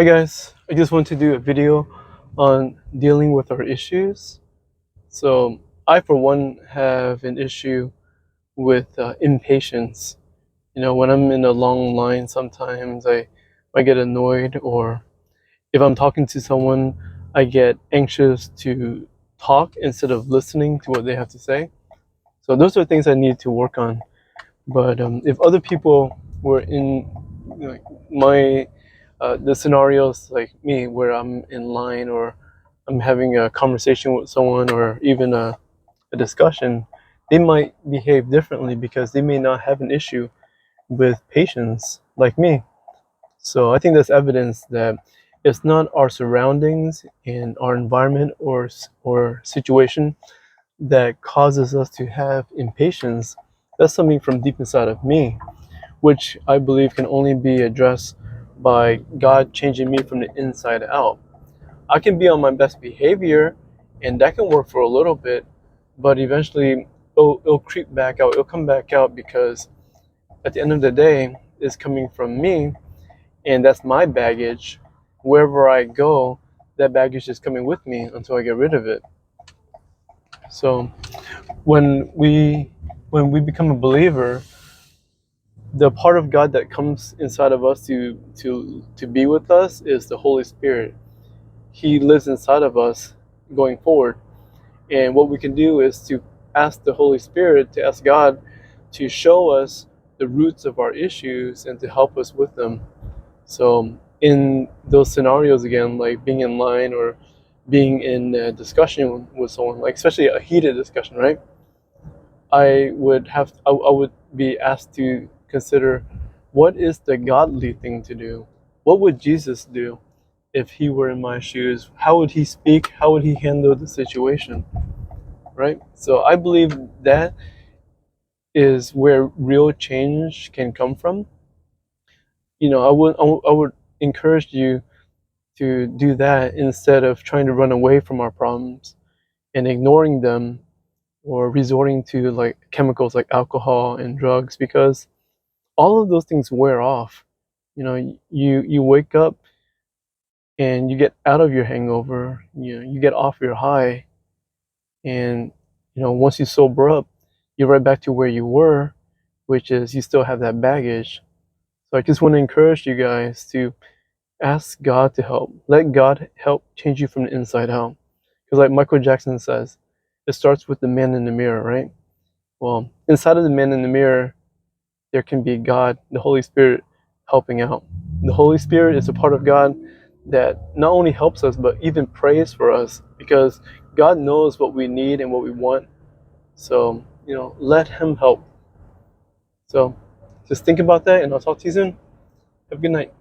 Hi guys, I just want to do a video on dealing with our issues. So I for one have an issue with impatience. When I'm in a long line, sometimes I get annoyed, or if I'm talking to someone, I get anxious to talk instead of listening to what they have to say. So those are things I need to work on. But if other people were in like my the scenarios like me where I'm in line or I'm having a conversation with someone or even a discussion, they might behave differently because they may not have an issue with patience like me. So I think that's evidence that it's not our surroundings and our environment or situation that causes us to have impatience. That's something from deep inside of me, which I believe can only be addressed by God changing me from the inside out. I can be on my best behavior, and that can work for a little bit, but eventually it'll creep back out. It'll come back out because at the end of the day, it's coming from me, and that's my baggage. Wherever I go, that baggage is coming with me until I get rid of it. So when we become a believer, the part of God that comes inside of us to be with us is the Holy Spirit. He lives inside of us going forward. And what we can do is to ask the Holy Spirit, to ask God to show us the roots of our issues and to help us with them. So in those scenarios again, like being in line or being in a discussion with someone, like especially a heated discussion, right? I would be asked to consider what is the godly thing to do. What would Jesus do if he were in my shoes? How would he speak? How would he handle the situation? Right? So I believe that is where real change can come from. I would encourage you to do that instead of trying to run away from our problems and ignoring them or resorting to like chemicals like alcohol and drugs, because all of those things wear off. You wake up and you get out of your hangover, you get off your high, and once you sober up, you're right back to where you were, which is you still have that baggage. So I just want to encourage you guys to ask God to help. Let God help change you from the inside out. Because like Michael Jackson says, it starts with the man in the mirror, right? Well, inside of the man in the mirror, there can be God, the Holy Spirit, helping out. The Holy Spirit is a part of God that not only helps us, but even prays for us, because God knows what we need and what we want. So, let Him help. So, just think about that, and I'll talk to you soon. Have a good night.